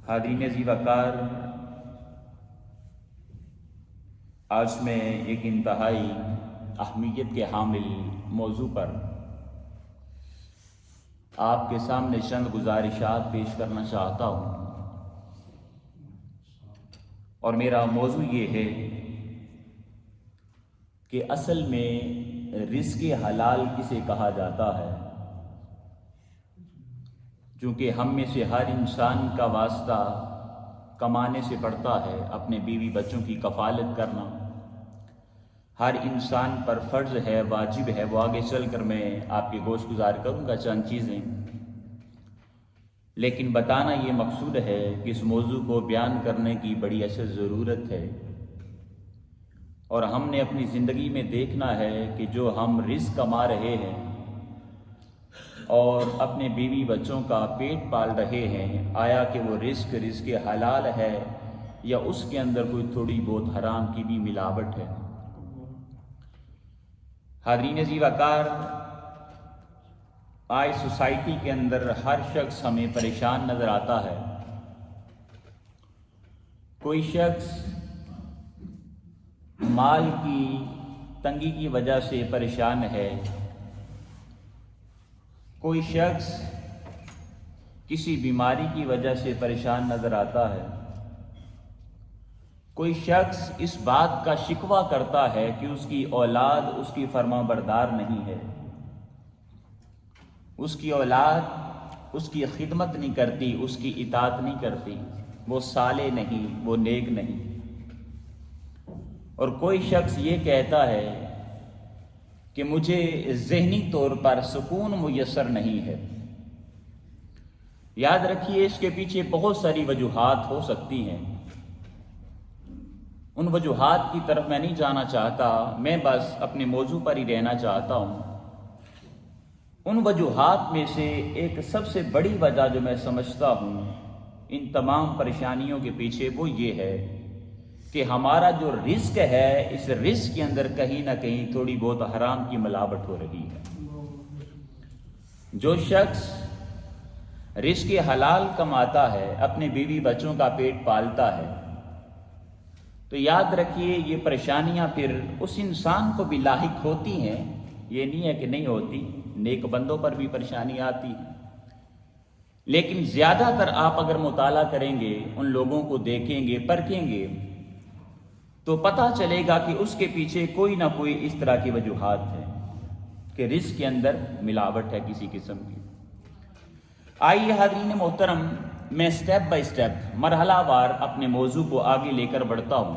حاضرین عزیز وقار، آج میں ایک انتہائی اہمیت کے حامل موضوع پر آپ کے سامنے چند گزارشات پیش کرنا چاہتا ہوں، اور میرا موضوع یہ ہے کہ اصل میں رزق حلال کسے کہا جاتا ہے، چونکہ ہم میں سے ہر انسان کا واسطہ کمانے سے پڑتا ہے، اپنے بیوی بچوں کی کفالت کرنا ہر انسان پر فرض ہے، واجب ہے۔ وہ آگے چل کر میں آپ کے گوش گزار کروں گا چند چیزیں، لیکن بتانا یہ مقصود ہے کہ اس موضوع کو بیان کرنے کی بڑی اشد ضرورت ہے، اور ہم نے اپنی زندگی میں دیکھنا ہے کہ جو ہم رزق کما رہے ہیں اور اپنے بیوی بچوں کا پیٹ پال رہے ہیں، آیا کہ وہ رزق حلال ہے یا اس کے اندر کوئی تھوڑی بہت حرام کی بھی ملاوٹ ہے۔ حاضرین عزیز وقار، آج سوسائٹی کے اندر ہر شخص ہمیں پریشان نظر آتا ہے۔ کوئی شخص مال کی تنگی کی وجہ سے پریشان ہے، کوئی شخص کسی بیماری کی وجہ سے پریشان نظر آتا ہے، کوئی شخص اس بات کا شکوہ کرتا ہے کہ اس کی اولاد اس کی فرما بردار نہیں ہے، اس کی اولاد اس کی خدمت نہیں کرتی، اس کی اطاعت نہیں کرتی، وہ صالح نہیں، وہ نیک نہیں۔ اور کوئی شخص یہ کہتا ہے کہ مجھے ذہنی طور پر سکون میسر نہیں ہے۔ یاد رکھیے، اس کے پیچھے بہت ساری وجوہات ہو سکتی ہیں، ان وجوہات کی طرف میں نہیں جانا چاہتا، میں بس اپنے موضوع پر ہی رہنا چاہتا ہوں۔ ان وجوہات میں سے ایک سب سے بڑی وجہ جو میں سمجھتا ہوں ان تمام پریشانیوں کے پیچھے، وہ یہ ہے کہ ہمارا جو رزق ہے، اس رزق کے اندر کہیں نہ کہیں تھوڑی بہت حرام کی ملاوٹ ہو رہی ہے۔ جو شخص رزق حلال کماتا ہے، اپنے بیوی بچوں کا پیٹ پالتا ہے، تو یاد رکھیے یہ پریشانیاں پھر اس انسان کو بھی لاحق ہوتی ہیں، یہ نہیں ہے کہ نہیں ہوتی، نیک بندوں پر بھی پریشانی آتی ہے، لیکن زیادہ تر آپ اگر مطالعہ کریں گے، ان لوگوں کو دیکھیں گے، پرکھیں گے، تو پتہ چلے گا کہ اس کے پیچھے کوئی نہ کوئی اس طرح کی وجوہات ہیں کہ رزق کے اندر ملاوٹ ہے کسی قسم کی۔ آئیے حاضرین محترم، میں سٹیپ بائی سٹیپ، مرحلہ وار اپنے موضوع کو آگے لے کر بڑھتا ہوں،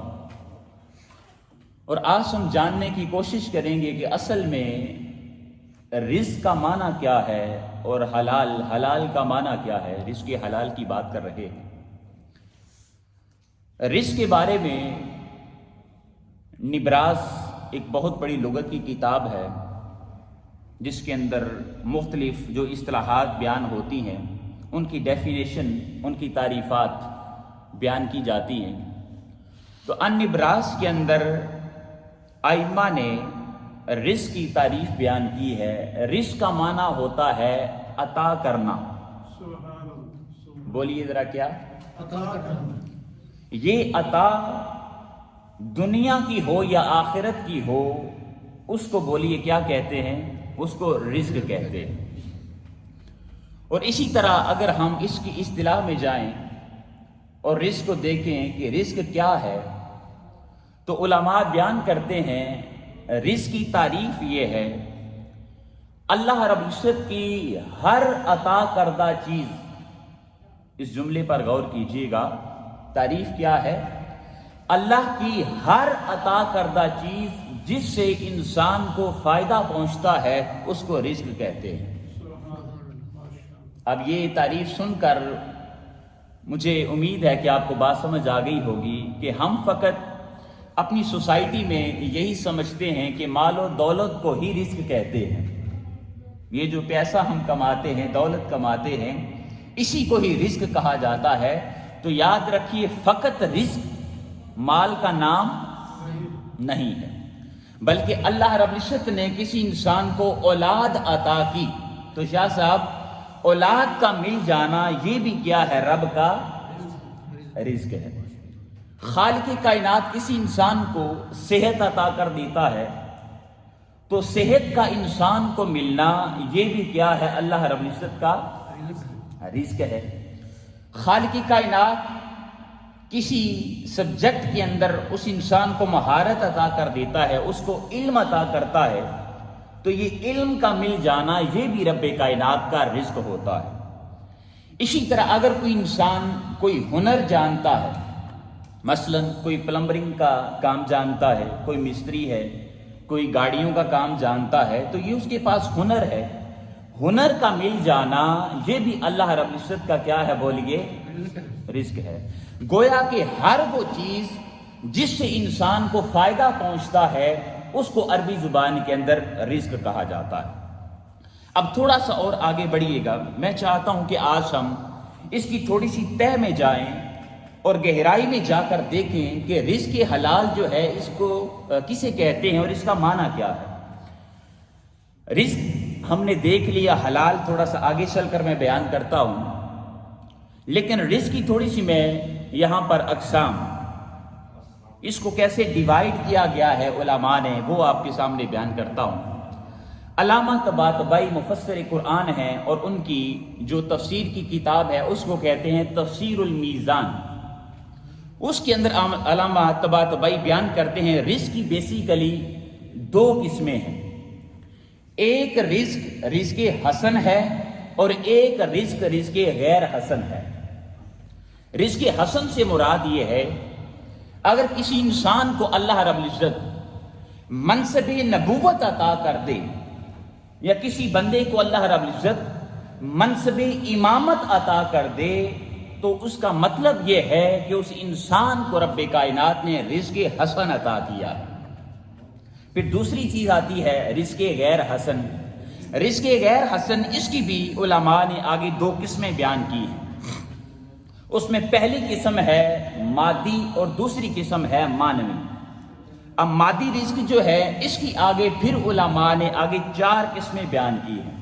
اور آج ہم جاننے کی کوشش کریں گے کہ اصل میں رزق کا معنی کیا ہے اور حلال کا معنی کیا ہے۔ رزق حلال کی بات کر رہے ہیں۔ رزق کے بارے میں نبراس ایک بہت بڑی لغت کی کتاب ہے، جس کے اندر مختلف جو اصطلاحات بیان ہوتی ہیں، ان کی ڈیفینیشن، ان کی تعریفات بیان کی جاتی ہیں۔ تو نبراس کے اندر ائمہ نے رزق کی تعریف بیان کی ہے۔ رزق کا معنی ہوتا ہے عطا کرنا۔ بولیے ذرا، کیا عطا کرنا؟ یہ عطا دنیا کی ہو یا آخرت کی ہو، اس کو بولیے کیا کہتے ہیں؟ اس کو رزق کہتے ہیں۔ اور اسی طرح اگر ہم اس کی اصطلاح میں جائیں اور رزق کو دیکھیں کہ رزق کیا ہے، تو علماء بیان کرتے ہیں رزق کی تعریف یہ ہے، اللہ رب العزت کی ہر عطا کردہ چیز، اس جملے پر غور کیجیے گا، تعریف کیا ہے؟ اللہ کی ہر عطا کردہ چیز جس سے انسان کو فائدہ پہنچتا ہے، اس کو رزق کہتے ہیں۔ اب یہ تعریف سن کر مجھے امید ہے کہ آپ کو بات سمجھ آ گئی ہوگی کہ ہم فقط اپنی سوسائٹی میں یہی سمجھتے ہیں کہ مال و دولت کو ہی رزق کہتے ہیں، یہ جو پیسہ ہم کماتے ہیں، دولت کماتے ہیں، اسی کو ہی رزق کہا جاتا ہے۔ تو یاد رکھیے، فقط رزق مال کا نام نہیں ہے، بلکہ اللہ رب العزت نے کسی انسان کو اولاد عطا کی، تو شاہ صاحب اولاد کا مل جانا یہ بھی کیا ہے؟ رب کا رزق ہے۔ خالق کائنات کسی انسان کو صحت عطا کر دیتا ہے تو صحت کا انسان کو ملنا یہ بھی کیا ہے؟ اللہ رب العزت کا رزق ہے۔ خالق کائنات کسی سبجیکٹ کے اندر اس انسان کو مہارت عطا کر دیتا ہے، اس کو علم عطا کرتا ہے، تو یہ علم کا مل جانا یہ بھی رب کائنات کا رزق ہوتا ہے۔ اسی طرح اگر کوئی انسان کوئی ہنر جانتا ہے، مثلا کوئی پلمبرنگ کا کام جانتا ہے، کوئی مستری ہے، کوئی گاڑیوں کا کام جانتا ہے، تو یہ اس کے پاس ہنر ہے، ہنر کا مل جانا یہ بھی اللہ رب العزت کا کیا ہے؟ بولیے رزق ہے۔ گویا کہ ہر وہ چیز جس سے انسان کو فائدہ پہنچتا ہے اس کو عربی زبان کے اندر رزق کہا جاتا ہے۔ اب تھوڑا سا اور آگے بڑھیے گا، میں چاہتا ہوں کہ آج ہم اس کی تھوڑی سی تہ میں جائیں اور گہرائی میں جا کر دیکھیں کہ رزق حلال جو ہے اس کو کسے کہتے ہیں اور اس کا معنی کیا ہے۔ رزق ہم نے دیکھ لیا، حلال تھوڑا سا آگے چل کر میں بیان کرتا ہوں، لیکن رزق کی تھوڑی سی میں یہاں پر اقسام، اس کو کیسے ڈیوائیڈ کیا گیا ہے علماء نے، وہ آپ کے سامنے بیان کرتا ہوں۔ علامہ طباطبائی مفسر قرآن ہیں اور ان کی جو تفسیر کی کتاب ہے اس کو کہتے ہیں تفسیر المیزان۔ اس کے اندر علامہ طباطبائی بیان کرتے ہیں رزق کی بیسیکلی دو قسمیں ہیں، ایک رزق حسن ہے اور ایک رزق غیر حسن ہے۔ رزق حسن سے مراد یہ ہے اگر کسی انسان کو اللہ رب العزت منصب نبوت عطا کر دے یا کسی بندے کو اللہ رب العزت منصب امامت عطا کر دے تو اس کا مطلب یہ ہے کہ اس انسان کو رب کائنات نے رزق حسن عطا کیا ہے۔ پھر دوسری چیز آتی ہے رزق غیر حسن۔ رزق غیر حسن اس کی بھی علماء نے آگے دو قسمیں بیان کی ہیں۔ اس میں پہلی قسم ہے مادی اور دوسری قسم ہے معنوی۔ اب مادی رزق جو ہے اس کی آگے پھر علماء نے آگے 4 قسمیں بیان کی ہیں۔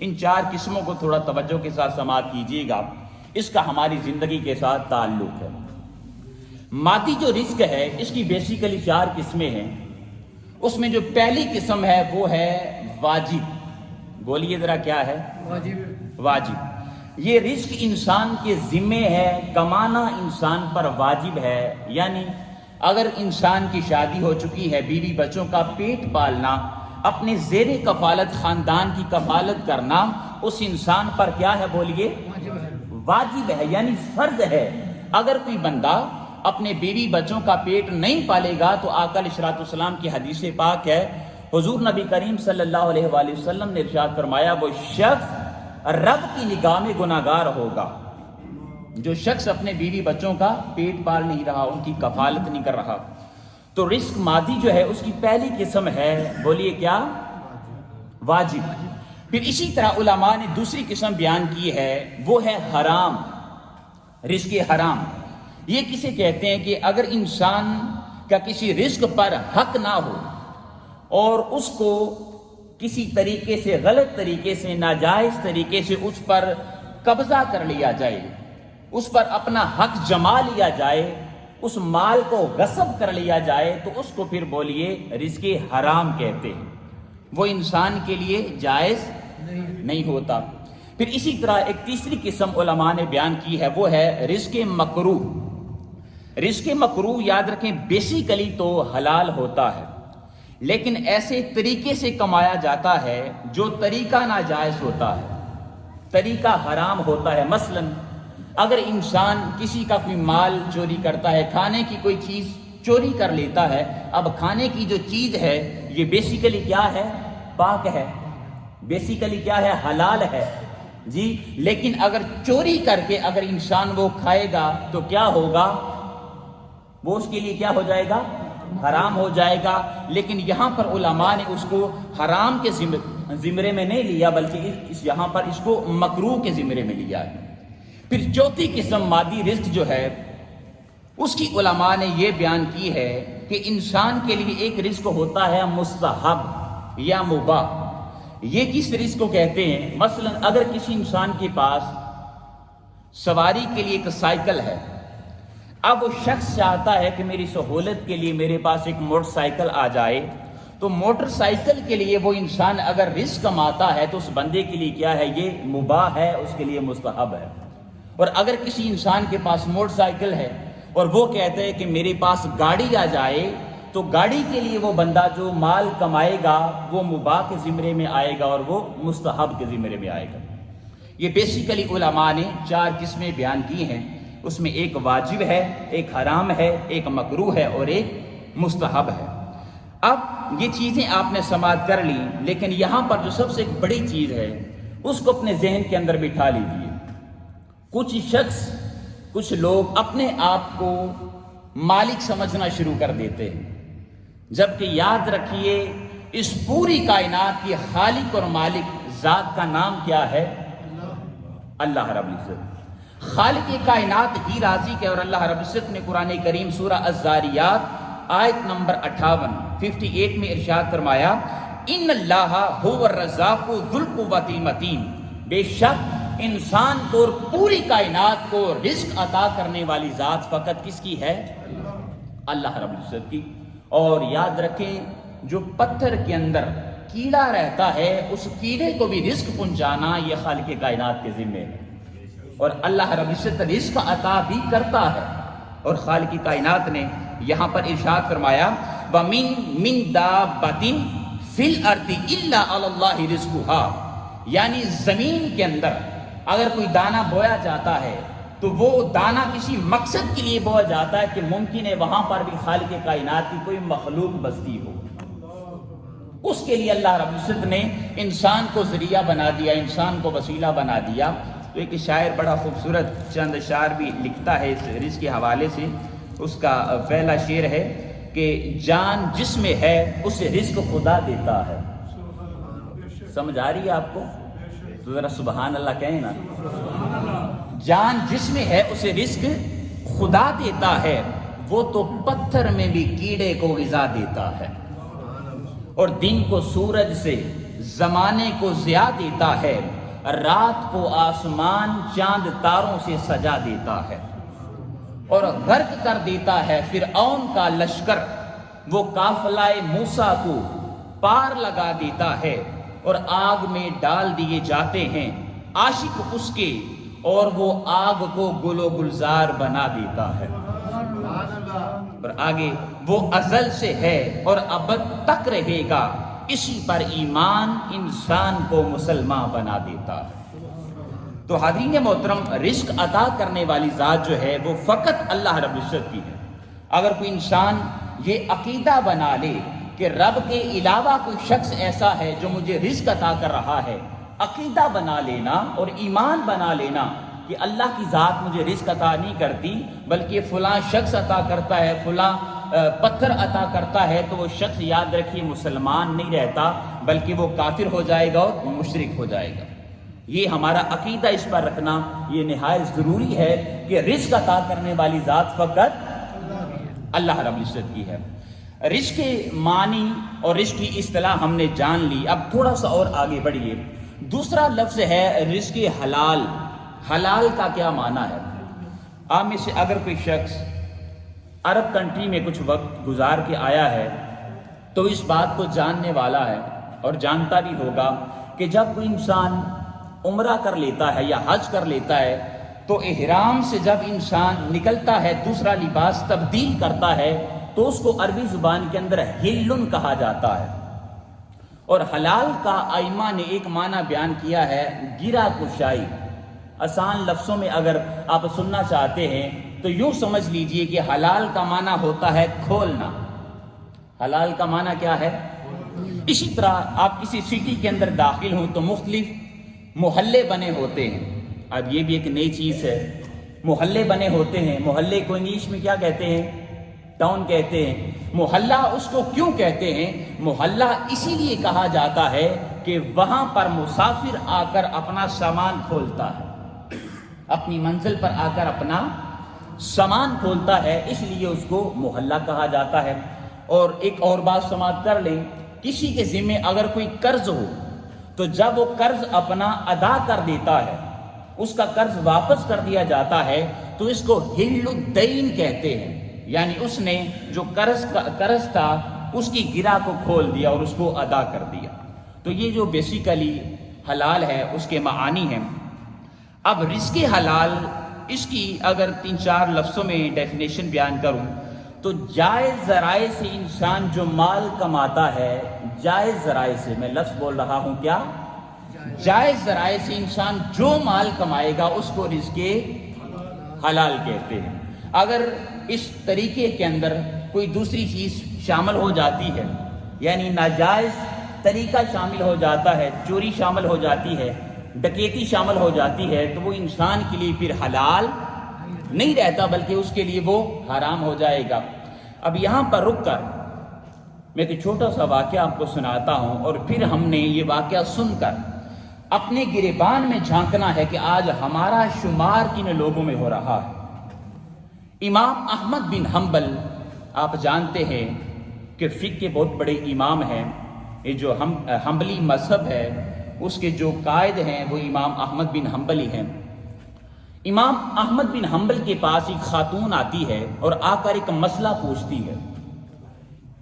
ان 4 قسموں کو تھوڑا توجہ کے ساتھ سماعت کیجیے گا، اس کا ہماری زندگی کے ساتھ تعلق ہے۔ مادی جو رزق ہے اس کی بیسیکلی 4 قسمیں ہیں۔ اس میں جو پہلی قسم ہے وہ ہے واجب۔ بولیے ذرا کیا ہے؟ واجب۔ یہ رزق انسان کے ذمے ہے، کمانا انسان پر واجب ہے، یعنی اگر انسان کی شادی ہو چکی ہے، بیوی بچوں کا پیٹ پالنا، اپنے زیر کفالت خاندان کی کفالت کرنا اس انسان پر کیا ہے؟ بولیے واجب ہے، یعنی فرض ہے۔ اگر کوئی بندہ اپنے بیوی بچوں کا پیٹ نہیں پالے گا تو آقا علیہ الصلوۃ والسلام کی حدیث پاک ہے، حضور نبی کریم صلی اللہ علیہ وآلہ وسلم نے ارشاد فرمایا وہ شخص رب کی نگاہ میں گناہگار ہوگا جو شخص اپنے بیوی بچوں کا پیٹ پال نہیں رہا، ان کی کفالت نہیں کر رہا۔ تو رزق مادی جو ہے اس کی پہلی قسم ہے، بولیے کیا؟ واجب۔ پھر اسی طرح علماء نے دوسری قسم بیان کی ہے، وہ ہے حرام۔ رزق حرام یہ کسے کہتے ہیں کہ اگر انسان کا کسی رزق پر حق نہ ہو اور اس کو کسی طریقے سے، غلط طریقے سے، ناجائز طریقے سے اس پر قبضہ کر لیا جائے، اس پر اپنا حق جما لیا جائے، اس مال کو غصب کر لیا جائے، تو اس کو پھر بولیے رزق حرام کہتے ہیں، وہ انسان کے لیے جائز نہیں ہوتا۔ پھر اسی طرح ایک تیسری قسم علماء نے بیان کی ہے، وہ ہے رزق مکروہ۔ رزق مکروہ یاد رکھیں بیسیکلی تو حلال ہوتا ہے، لیکن ایسے طریقے سے کمایا جاتا ہے جو طریقہ ناجائز ہوتا ہے، طریقہ حرام ہوتا ہے۔ مثلا اگر انسان کسی کا کوئی مال چوری کرتا ہے، کھانے کی کوئی چیز چوری کر لیتا ہے، اب کھانے کی جو چیز ہے یہ بیسیکلی کیا ہے؟ پاک ہے، بیسیکلی کیا ہے؟ حلال ہے جی، لیکن اگر چوری کر کے اگر انسان وہ کھائے گا تو کیا ہوگا؟ وہ اس کے لیے کیا ہو جائے گا؟ حرام ہو جائے گا۔ لیکن یہاں پر علماء نے اس کو حرام کے زمرے میں نہیں لیا، بلکہ یہاں پر اس کو مکروہ کے زمرے میں لیا ہے۔ پھر چوتھی قسم مادی رزق جو ہے اس کی علماء نے یہ بیان کی ہے کہ انسان کے لیے ایک رزق ہوتا ہے مستحب یا مباح۔ یہ کس رزق کو کہتے ہیں؟ مثلا اگر کسی انسان کے پاس سواری کے لیے ایک سائیکل ہے، اب وہ شخص چاہتا ہے کہ میری سہولت کے لیے میرے پاس ایک موٹر سائیکل آ جائے، تو موٹر سائیکل کے لیے وہ انسان اگر رزق کماتا ہے تو اس بندے کے لیے کیا ہے؟ یہ مباح ہے، اس کے لیے مستحب ہے۔ اور اگر کسی انسان کے پاس موٹر سائیکل ہے اور وہ کہتے ہیں کہ میرے پاس گاڑی آ جائے، تو گاڑی کے لیے وہ بندہ جو مال کمائے گا وہ مباح کے زمرے میں آئے گا اور وہ مستحب کے زمرے میں آئے گا۔ یہ بیسیکلی علماء نے 4 قسمیں بیان کی ہیں، اس میں ایک واجب ہے، ایک حرام ہے، ایک مکروہ ہے اور ایک مستحب ہے۔ اب یہ چیزیں آپ نے سماعت کر لی، لیکن یہاں پر جو سب سے ایک بڑی چیز ہے اس کو اپنے ذہن کے اندر بٹھا لیجیے۔ کچھ شخص، کچھ لوگ اپنے آپ کو مالک سمجھنا شروع کر دیتے ہیں، جبکہ یاد رکھیے اس پوری کائنات کی خالق اور مالک ذات کا نام کیا ہے؟ اللہ رب العزت۔ خالق کائنات ہی راضی کے، اور اللہ رب العزت نے قرآن کریم سورہ الذاریات آیت نمبر 58 میں ارشاد فرمایا، ان اللہ هو الرزاق ذو القوۃ المتین، بے شک انسان کو اور پوری کائنات کو رزق عطا کرنے والی ذات فقط کس کی ہے؟ اللہ رب العزت کی۔ اور یاد رکھیں جو پتھر کے اندر کیڑا رہتا ہے اس کیڑے کو بھی رزق پہنچانا یہ خالق کائنات کے ذمے ہے، اور اللہ رب العزت رزق عطا بھی کرتا ہے۔ اور خالق کائنات نے یہاں پر ارشاد فرمایا، وَمِن دَابَّةٍ فِي الْأَرْضِ إِلَّا عَلَى اللَّهِ رِزْقُهَا، یعنی زمین کے اندر اگر کوئی دانہ بویا جاتا ہے تو وہ دانہ کسی مقصد کے لیے بویا جاتا ہے کہ ممکن ہے وہاں پر بھی خالق کائنات کی کوئی مخلوق بستی ہو، اس کے لیے اللہ رب العزت نے انسان کو ذریعہ بنا دیا، انسان کو وسیلہ بنا دیا۔ تو ایک شاعر بڑا خوبصورت چند اشعار بھی لکھتا ہے اس رزق کے حوالے سے۔ اس کا پہلا شعر ہے کہ جان جس میں ہے اسے رزق خدا دیتا ہے۔ سمجھ آ رہی ہے آپ کو؟ تو ذرا سبحان اللہ کہیں نا۔ جان جس میں ہے اسے رزق خدا دیتا ہے، وہ تو پتھر میں بھی کیڑے کو غذا دیتا ہے، اور دن کو سورج سے زمانے کو ضیاء دیتا ہے، رات کو آسمان چاند تاروں سے سجا دیتا ہے، اور غرق کر دیتا ہے فرعون کا لشکر، وہ قافلہ موسیٰ کو پار لگا دیتا ہے، اور آگ میں ڈال دیے جاتے ہیں عاشق اس کے، اور وہ آگ کو گل و گلزار بنا دیتا ہے۔ اور آگے وہ ازل سے ہے اور ابد تک رہے گا، اسی پر ایمان انسان کو مسلمان بنا دیتا ہے۔ تو حاضرین محترم، رزق عطا کرنے والی ذات جو ہے وہ فقط اللہ رب العزت کی ہے۔ اگر کوئی انسان یہ عقیدہ بنا لے کہ رب کے علاوہ کوئی شخص ایسا ہے جو مجھے رزق عطا کر رہا ہے، عقیدہ بنا لینا اور ایمان بنا لینا کہ اللہ کی ذات مجھے رزق عطا نہیں کرتی بلکہ فلاں شخص عطا کرتا ہے، فلاں پتھر عطا کرتا ہے، تو وہ شخص یاد رکھیے مسلمان نہیں رہتا بلکہ وہ کافر ہو جائے گا اور مشرک ہو جائے گا۔ یہ ہمارا عقیدہ اس پر رکھنا یہ نہایت ضروری ہے کہ رزق عطا کرنے والی ذات فقط اللہ رب العزت کی ہے۔ رزق کے معنی اور رزق کی اصطلاح ہم نے جان لی، اب تھوڑا سا اور آگے بڑھیے۔ دوسرا لفظ ہے رزق حلال۔ حلال کا کیا معنی ہے؟ آپ میں سے اگر کوئی شخص عرب کنٹری میں کچھ وقت گزار کے آیا ہے تو اس بات کو جاننے والا ہے اور جانتا بھی ہوگا کہ جب کوئی انسان عمرہ کر لیتا ہے یا حج کر لیتا ہے تو احرام سے جب انسان نکلتا ہے دوسرا لباس تبدیل کرتا ہے تو اس کو عربی زبان کے اندر ہلن کہا جاتا ہے۔ اور حلال کا ائمہ نے ایک معنی بیان کیا ہے گرہ کشائی۔ آسان لفظوں میں اگر آپ سننا چاہتے ہیں تو یوں سمجھ لیجئے کہ حلال کا معنی ہوتا ہے کھولنا۔ حلال کا معنی کیا ہے؟ اسی طرح آپ کسی سٹی کے اندر داخل ہوں تو مختلف محلے بنے ہوتے ہیں۔ اب یہ بھی ایک نئی چیز ہے، محلے بنے ہوتے ہیں۔ محلے کو انگلش میں کیا کہتے ہیں؟ ٹاؤن کہتے ہیں۔ محلہ اس کو کیوں کہتے ہیں؟ محلہ اسی لیے کہا جاتا ہے کہ وہاں پر مسافر آ کر اپنا سامان کھولتا ہے، اپنی منزل پر آ کر اپنا سامان کھولتا ہے، اس لیے اس کو محلہ کہا جاتا ہے۔ اور ایک اور بات سماعت کر لیں، کسی کے ذمے اگر کوئی قرض ہو تو جب وہ قرض اپنا ادا کر دیتا ہے اس کا قرض واپس کر دیا جاتا ہے تو اس کو حل الدین کہتے ہیں، یعنی اس نے جو قرض تھا اس کی گرہ کو کھول دیا اور اس کو ادا کر دیا۔ تو یہ جو بیسیکلی حلال ہے اس کے معانی ہیں۔ اب رزق حلال، اس کی اگر 3-4 لفظوں میں ڈیفینیشن بیان کروں تو جائز ذرائع سے انسان جو مال کماتا ہے، جائز ذرائع سے، میں لفظ بول رہا ہوں کیا؟ جائز ذرائع سے انسان جو مال کمائے گا اس کو رزق حلال کہتے ہیں۔ اگر اس طریقے کے اندر کوئی دوسری چیز شامل ہو جاتی ہے، یعنی ناجائز طریقہ شامل ہو جاتا ہے، چوری شامل ہو جاتی ہے، ڈکیتی شامل ہو جاتی ہے، تو وہ انسان کے لیے پھر حلال نہیں رہتا بلکہ اس کے لیے وہ حرام ہو جائے گا۔ اب یہاں پر رک کر میں ایک چھوٹا سا واقعہ آپ کو سناتا ہوں، اور پھر ہم نے یہ واقعہ سن کر اپنے گریبان میں جھانکنا ہے کہ آج ہمارا شمار کن لوگوں میں ہو رہا ہے۔ امام احمد بن حنبل، آپ جانتے ہیں کہ فقہ کے بہت بڑے امام ہیں، یہ جو حنبلی مذہب ہے اس کے جو قائد ہیں وہ امام احمد بن حنبل ہی ہیں۔ امام احمد بن حنبل کے پاس ایک خاتون آتی ہے اور آ کر ایک مسئلہ پوچھتی ہے۔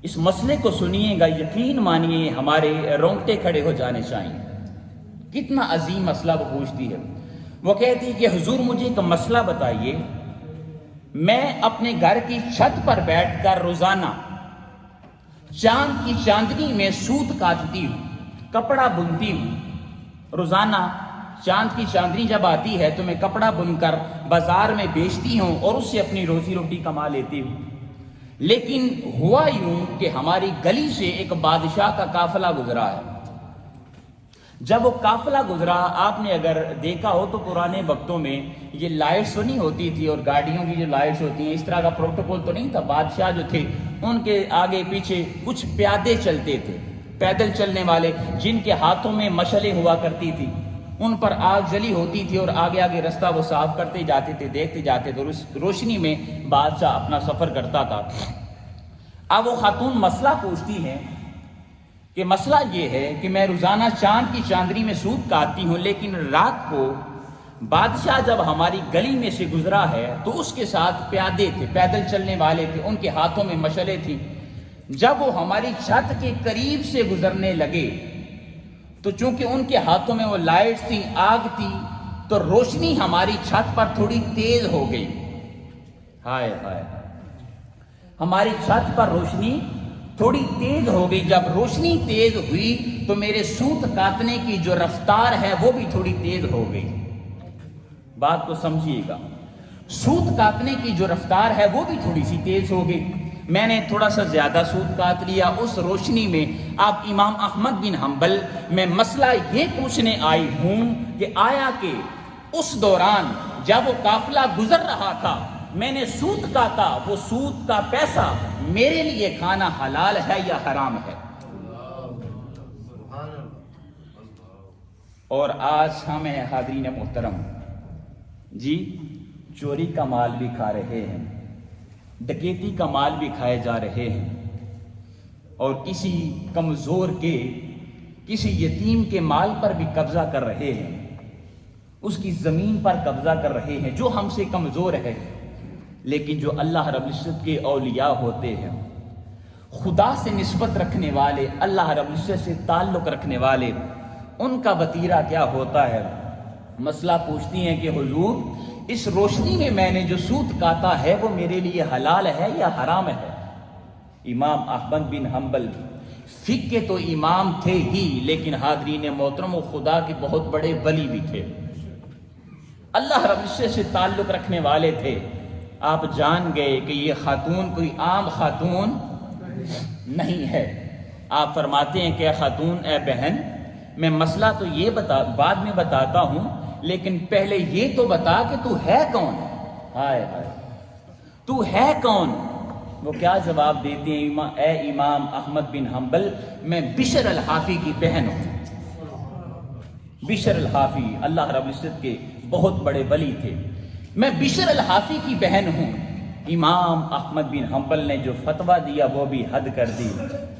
اس مسئلے کو سنیے گا، یقین مانیے ہمارے رونگٹے کھڑے ہو جانے چاہیے، کتنا عظیم مسئلہ وہ پوچھتی ہے۔ وہ کہتی ہے کہ حضور مجھے ایک مسئلہ بتائیے، میں اپنے گھر کی چھت پر بیٹھ کر روزانہ چاند کی چاندنی میں سوت کاٹتی ہوں، کپڑا بنتی ہوں، روزانہ چاند کی چاندنی جب آتی ہے تو میں کپڑا بن کر بازار میں بیچتی ہوں اور اس سے اپنی روزی روٹی کما لیتی ہوں۔ لیکن ہوا یوں کہ ہماری گلی سے ایک بادشاہ کا قافلہ گزرا ہے۔ جب وہ قافلہ گزرا، آپ نے اگر دیکھا ہو تو پرانے وقتوں میں یہ لائٹس تو نہیں ہوتی تھی، اور گاڑیوں کی جو لائٹس ہوتی ہیں اس طرح کا پروٹوکول تو نہیں تھا۔ بادشاہ جو تھے ان کے آگے پیچھے کچھ پیادے چلتے تھے، پیدل چلنے والے، جن کے ہاتھوں میں مشعلیں ہوا کرتی تھی، ان پر آگ جلی ہوتی تھی اور آگے آگے رستہ وہ صاف کرتے جاتے تھے، دیکھتے جاتے تھے، اور اس روشنی میں بادشاہ اپنا سفر کرتا تھا۔ اب وہ خاتون مسئلہ پوچھتی ہیں کہ مسئلہ یہ ہے کہ میں روزانہ چاند کی چاندنی میں سوت کاٹتی ہوں، لیکن رات کو بادشاہ جب ہماری گلی میں سے گزرا ہے تو اس کے ساتھ پیادے تھے، پیدل چلنے والے تھے، ان کے ہاتھوں میں مشعلیں تھیں۔ جب وہ ہماری چھت کے قریب سے گزرنے لگے تو چونکہ ان کے ہاتھوں میں وہ لائٹس تھی، آگ تھی، تو روشنی ہماری چھت پر تھوڑی تیز ہو گئی۔ ہائے ہائے، ہماری چھت پر روشنی تھوڑی تیز ہو گئی۔ جب روشنی تیز ہوئی تو میرے سوت کاٹنے کی جو رفتار ہے وہ بھی تھوڑی تیز ہو گئی۔ بات کو سمجھیے گا، سوت کاٹنے کی جو رفتار ہے وہ بھی تھوڑی سی تیز ہو گئی۔ میں نے تھوڑا سا زیادہ سوت کاٹ لیا۔ اس روشنی میں آپ امام احمد بن حنبل، میں مسئلہ یہ پوچھنے آئی ہوں کہ آیا کہ اس دوران جب وہ قافلہ گزر رہا تھا میں نے سوت کاٹا، وہ سوت کا پیسہ میرے لیے کھانا حلال ہے یا حرام ہے؟ اور آج ہم ہیں حاضرین محترم جی، چوری کا مال بھی کھا رہے ہیں، ڈکیتی کا مال بھی کھائے جا رہے ہیں، اور کسی کمزور کے، کسی یتیم کے مال پر بھی قبضہ کر رہے ہیں، اس کی زمین پر قبضہ کر رہے ہیں جو ہم سے کمزور ہے۔ لیکن جو اللہ رب العزت کے اولیاء ہوتے ہیں، خدا سے نسبت رکھنے والے، اللہ رب العزت سے تعلق رکھنے والے، ان کا وتیرہ کیا ہوتا ہے؟ مسئلہ پوچھتی ہیں کہ حضور اس روشنی میں نے جو سوت کاٹا ہے وہ میرے لیے حلال ہے یا حرام ہے؟ امام احمد بن حنبل فقہ کے تو امام تھے ہی، لیکن حاضرین محترم و خدا کے بہت بڑے ولی بھی تھے، اللہ رب العزت سے تعلق رکھنے والے تھے۔ آپ جان گئے کہ یہ خاتون کوئی عام خاتون نہیں ہے۔ آپ فرماتے ہیں کہ خاتون، اے بہن، میں مسئلہ تو یہ بعد میں بتاتا ہوں، لیکن پہلے یہ تو بتا کہ تو ہے کون؟ ہائے ہائے، تو ہے کون؟ وہ کیا جواب دیتے ہیں؟ اے امام احمد بن حنبل، میں بشر الحافی کی بہن ہوں۔ بشر الحافی اللہ رب العزت کے بہت بڑے ولی تھے۔ میں بشر الحافی کی بہن ہوں۔ امام احمد بن حنبل نے جو فتویٰ دیا وہ بھی حد کر دی۔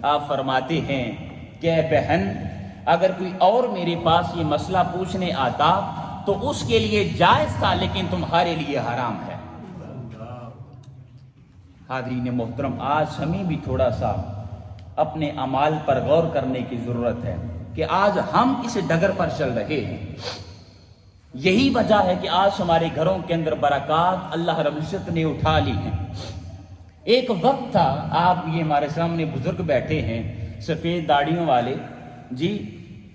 آپ فرماتے ہیں کہ اے بہن، اگر کوئی اور میرے پاس یہ مسئلہ پوچھنے آتا تو اس کے لیے جائز تھا لیکن تمہارے لیے حرام ہے۔ حاضرین محترم، آج ہمیں بھی تھوڑا سا اپنے اعمال پر غور کرنے کی ضرورت ہے کہ آج ہم کس ڈگر پر چل رہے ہیں۔ یہی وجہ ہے کہ آج ہمارے گھروں کے اندر برکات اللہ رب العزت نے اٹھا لی ہیں۔ ایک وقت تھا، آپ یہ ہمارے سامنے بزرگ بیٹھے ہیں سفید داڑھیوں والے، جی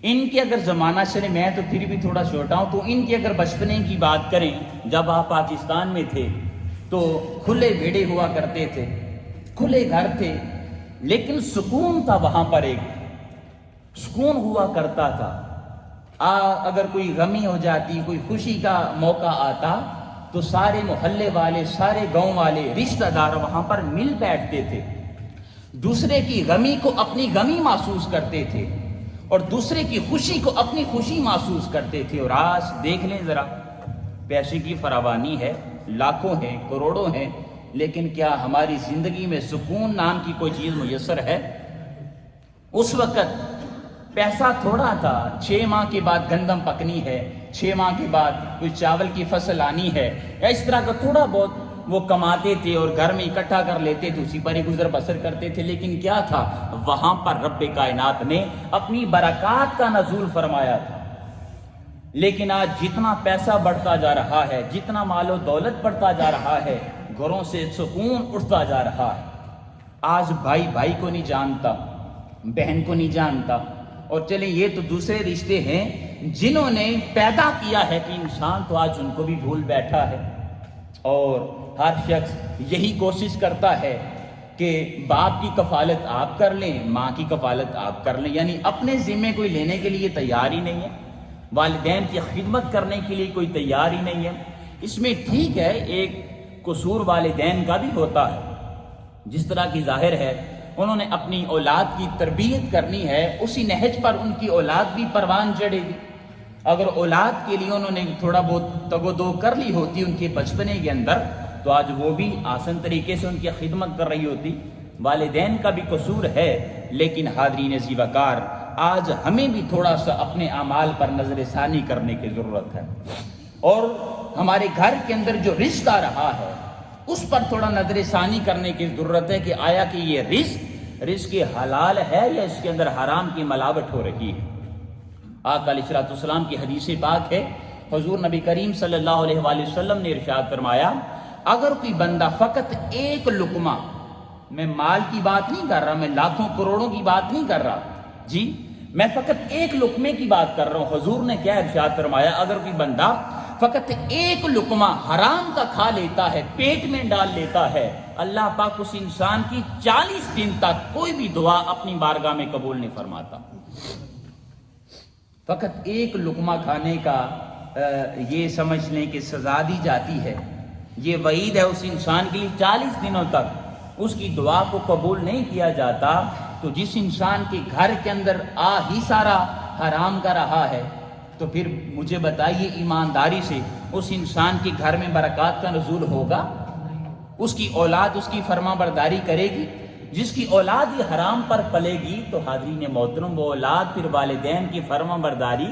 ان کے اگر زمانہ چلے، میں تو پھر بھی تھوڑا چھوٹا ہوں، تو ان کے اگر بچپنے کی بات کریں، جب آپ پاکستان میں تھے تو کھلے بیڑے ہوا کرتے تھے، کھلے گھر تھے، لیکن سکون تھا وہاں پر، ایک سکون ہوا کرتا تھا۔ اگر کوئی غمی ہو جاتی، کوئی خوشی کا موقع آتا تو سارے محلے والے، سارے گاؤں والے، رشتہ دار وہاں پر مل بیٹھتے تھے، دوسرے کی غمی کو اپنی غمی محسوس کرتے تھے اور دوسرے کی خوشی کو اپنی خوشی محسوس کرتے تھے۔ اور آج دیکھ لیں ذرا، پیسے کی فراوانی ہے، لاکھوں ہیں، کروڑوں ہیں، لیکن کیا ہماری زندگی میں سکون نام کی کوئی چیز میسر ہے؟ اس وقت پیسہ تھوڑا تھا، 6 ماہ کے بعد گندم پکنی ہے، 6 ماہ کے بعد کوئی چاول کی فصل آنی ہے، یا اس طرح کا تھوڑا بہت وہ کماتے تھے اور گھر میں اکٹھا کر لیتے تھے، اسی پر ہی گزر بسر کرتے تھے۔ لیکن کیا تھا وہاں پر؟ رب کائنات نے اپنی برکات کا نزول فرمایا تھا۔ لیکن آج جتنا پیسہ بڑھتا جا رہا ہے، جتنا مال و دولت بڑھتا جا رہا ہے، گھروں سے سکون اٹھتا جا رہا ہے۔ آج بھائی بھائی کو نہیں جانتا، بہن کو نہیں جانتا، اور چلیں یہ تو دوسرے رشتے ہیں جنہوں نے پیدا کیا ہے کہ انسان تو آج ان کو بھی بھول بیٹھا ہے۔ اور ہر شخص یہی کوشش کرتا ہے کہ باپ کی کفالت آپ کر لیں، ماں کی کفالت آپ کر لیں، یعنی اپنے ذمے کوئی لینے کے لیے تیار ہی نہیں ہے، والدین کی خدمت کرنے کے لیے کوئی تیار ہی نہیں ہے۔ اس میں ٹھیک ہے ایک قصور والدین کا بھی ہوتا ہے، جس طرح کی ظاہر ہے انہوں نے اپنی اولاد کی تربیت کرنی ہے، اسی نہج پر ان کی اولاد بھی پروان چڑھے گی۔ اگر اولاد کے لیے انہوں نے تھوڑا بہت تگ و دو کر لی ہوتی ان کے بچپنے کے اندر، تو آج وہ بھی آسان طریقے سے ان کی خدمت کر رہی ہوتی۔ والدین کا بھی قصور ہے، لیکن حاضرین عزیز وقار، آج ہمیں بھی تھوڑا سا اپنے اعمال پر نظر ثانی کرنے کی ضرورت ہے، اور ہمارے گھر کے اندر جو رزق آ رہا ہے اس پر تھوڑا نظر ثانی کرنے کی ضرورت ہے کہ آیا کہ یہ رزق حلال ہے یا اس کے اندر حرام کی ملاوٹ ہو رہی ہے۔ آقا علیہ الصلوۃ والسلام کی حدیث پاک ہے، حضور نبی کریم صلی اللہ علیہ وآلہ وسلم نے ارشاد فرمایا، اگر کوئی بندہ فقط ایک لقمہ، میں مال کی بات نہیں کر رہا، میں لاکھوں کروڑوں کی بات نہیں کر رہا، جی میں فقط ایک لقمے کی بات کر رہا ہوں۔ حضور نے کیا ارشاد فرمایا؟ اگر کوئی بندہ فقط ایک لقمہ حرام کا کھا لیتا ہے، پیٹ میں ڈال لیتا ہے، اللہ پاک اس انسان کی 40 دن تک کوئی بھی دعا اپنی بارگاہ میں قبول نہیں فرماتا۔ فقط ایک لقمہ کھانے کا یہ سمجھ لیں کہ سزا دی جاتی ہے، یہ وعید ہے اس انسان کے لیے، 40 دنوں تک اس کی دعا کو قبول نہیں کیا جاتا۔ تو جس انسان کے گھر کے اندر ہی سارا حرام کا رہا ہے، تو پھر مجھے بتائیے ایمانداری سے اس انسان کے گھر میں برکات کا نزول ہوگا؟ اس کی اولاد اس کی فرما برداری کرے گی؟ جس کی اولاد یہ حرام پر پلے گی تو حاضرین محترم وہ اولاد پھر والدین کی فرما برداری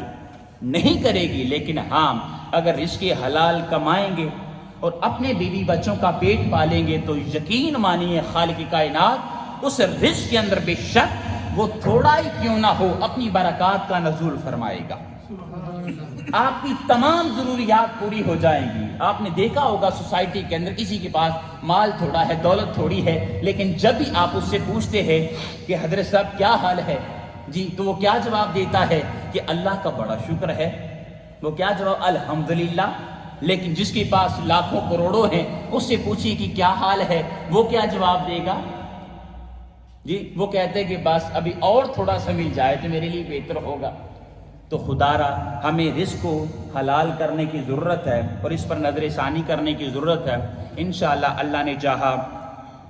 نہیں کرے گی۔ لیکن ہاں اگر رزق حلال کمائیں گے اور اپنے بیوی بچوں کا پیٹ پالیں گے تو یقین مانیے خالق کائنات اس رزق کے اندر بے شک وہ تھوڑا ہی کیوں نہ ہو اپنی برکات کا نزول فرمائے گا۔ آپ کی تمام ضروریات پوری ہو جائیں گی۔ آپ نے دیکھا ہوگا سوسائٹی کے اندر کسی کے پاس مال تھوڑا ہے، دولت تھوڑی ہے، لیکن جب بھی آپ اس سے پوچھتے ہیں کہ حضرت صاحب کیا حال ہے جی، تو وہ کیا جواب دیتا ہے کہ اللہ کا بڑا شکر ہے۔ وہ کیا جواب؟ الحمدللہ۔ لیکن جس کے پاس لاکھوں کروڑوں ہیں اس سے پوچھیے کہ کیا حال ہے، وہ کیا جواب دے گا؟ جی وہ کہتے ہیں کہ بس ابھی اور تھوڑا سا مل جائے تو میرے لیے بہتر ہوگا۔ تو خدا را ہمیں رزق کو حلال کرنے کی ضرورت ہے اور اس پر نظر ثانی کرنے کی ضرورت ہے۔ انشاءاللہ اللہ نے چاہا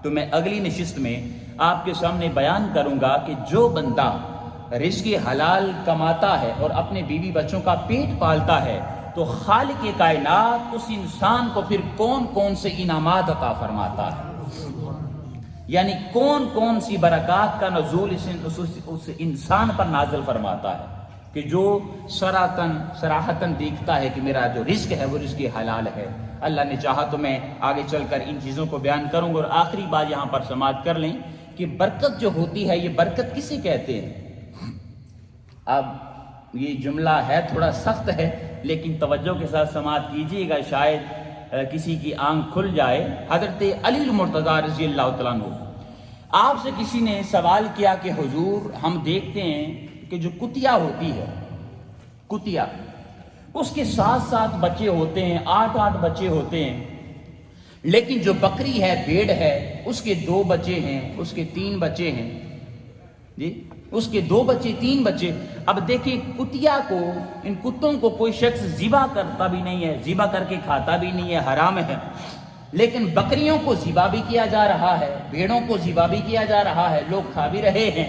تو میں اگلی نشست میں آپ کے سامنے بیان کروں گا کہ جو بندہ رزق حلال کماتا ہے اور اپنے بیوی بچوں کا پیٹ پالتا ہے تو خالق کائنات اس انسان کو پھر کون کون سے انعامات عطا فرماتا ہے، یعنی کون کون سی برکات کا نزول اس انسان پر نازل فرماتا ہے۔ کہ جو صراحتاً دیکھتا ہے کہ میرا جو رزق ہے وہ رزق حلال ہے۔ اللہ نے چاہا تو میں آگے چل کر ان چیزوں کو بیان کروں گا، اور آخری بات یہاں پر سماعت کر لیں کہ برکت جو ہوتی ہے، یہ برکت کسے کہتے ہیں؟ اب یہ جملہ ہے تھوڑا سخت ہے، لیکن توجہ کے ساتھ سماعت کیجیے گا، شاید کسی کی آنکھ کھل جائے۔ حضرت علی المرتضیٰ رضی اللہ تعالیٰ عنہ، آپ سے کسی نے سوال کیا کہ حضور، ہم دیکھتے ہیں کہ جو کتیا ہوتی ہے، کتیا، اس کے 7 بچے ہوتے ہیں، 8 بچے ہوتے ہیں، لیکن جو بکری ہے، بھیڑ ہے، اس کے 2 بچے ہیں، اس کے 3 بچے ہیں، جی اس کے 2 بچے 3 بچے۔ اب دیکھیں کتیا کو، ان کتوں کو کوئی شخص ذبح کرتا بھی نہیں ہے، ذبح کر کے کھاتا بھی نہیں ہے، حرام ہے، لیکن بکریوں کو ذبح بھی کیا جا رہا ہے، بھیڑوں کو ذبح بھی کیا جا رہا ہے، لوگ کھا بھی رہے ہیں،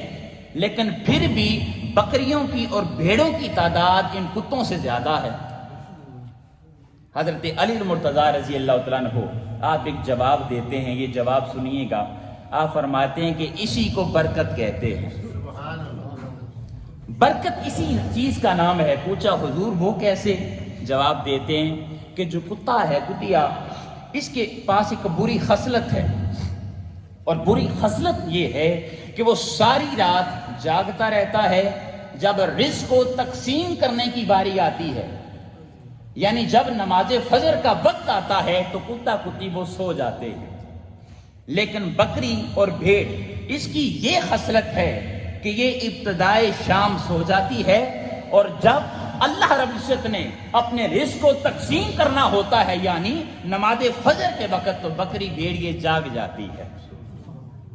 لیکن پھر بھی بکریوں کی اور بھیڑوں کی تعداد ان کتوں سے زیادہ ہے۔ حضرت علی المرتضیٰ رضی اللہ تعالیٰ عنہ آپ ایک جواب دیتے ہیں، یہ جواب سنیے گا۔ آپ فرماتے ہیں کہ اسی کو برکت کہتے ہیں۔ برکت اسی چیز کا نام ہے۔ پوچھا حضور وہ کیسے؟ جواب دیتے ہیں کہ جو کتا ہے، کتیا، اس کے پاس ایک بری خصلت ہے، اور بری خصلت یہ ہے کہ وہ ساری رات جاگتا رہتا ہے، جب رزق کو تقسیم کرنے کی باری آتی ہے، یعنی جب نماز فجر کا وقت آتا ہے تو کتا کتی وہ سو جاتے ہیں، لیکن بکری اور بھیڑ اس کی یہ خصلت ہے کہ یہ ابتدائے شام سو جاتی ہے، اور جب اللہ رب العزت نے اپنے رزق کو تقسیم کرنا ہوتا ہے، یعنی نماز فجر کے وقت، تو بکری بھیڑ یہ جاگ جاتی ہے۔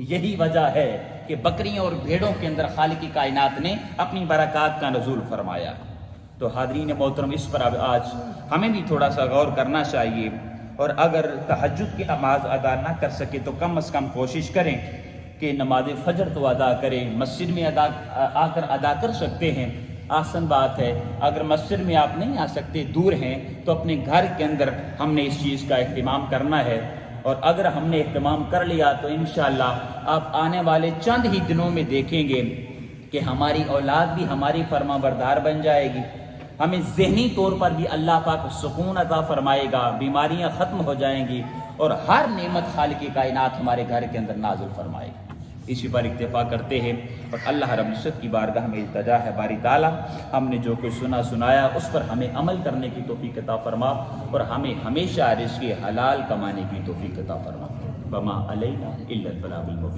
یہی وجہ ہے کہ بکریوں اور بھیڑوں کے اندر خالق کائنات نے اپنی برکات کا نزول فرمایا۔ تو حاضرین محترم، اس پر آج ہمیں بھی تھوڑا سا غور کرنا چاہیے، اور اگر تہجد کی نماز ادا نہ کر سکے تو کم از کم کوشش کریں کہ نماز فجر تو ادا کریں۔ مسجد میں آ کر ادا کر سکتے ہیں، آسان بات ہے۔ اگر مسجد میں آپ نہیں آ سکتے، دور ہیں، تو اپنے گھر کے اندر ہم نے اس چیز کا اہتمام کرنا ہے، اور اگر ہم نے اہتمام کر لیا تو انشاءاللہ آپ آنے والے چند ہی دنوں میں دیکھیں گے کہ ہماری اولاد بھی ہماری فرما بردار بن جائے گی، ہمیں ذہنی طور پر بھی اللہ پاک سکون عطا فرمائے گا، بیماریاں ختم ہو جائیں گی، اور ہر نعمت خالق کائنات ہمارے گھر کے اندر نازل فرمائے گا۔ اسی پر اکتفا کرتے ہیں، اور اللہ رب العزت کی بارگاہ میں التجا ہے، باری تعالیٰ ہم نے جو کچھ سنایا اس پر ہمیں عمل کرنے کی توفیق عطا فرما، اور ہمیں ہمیشہ رزق حلال کمانے کی توفیق عطا فرما۔ وما علینا الا البلاغ المبین۔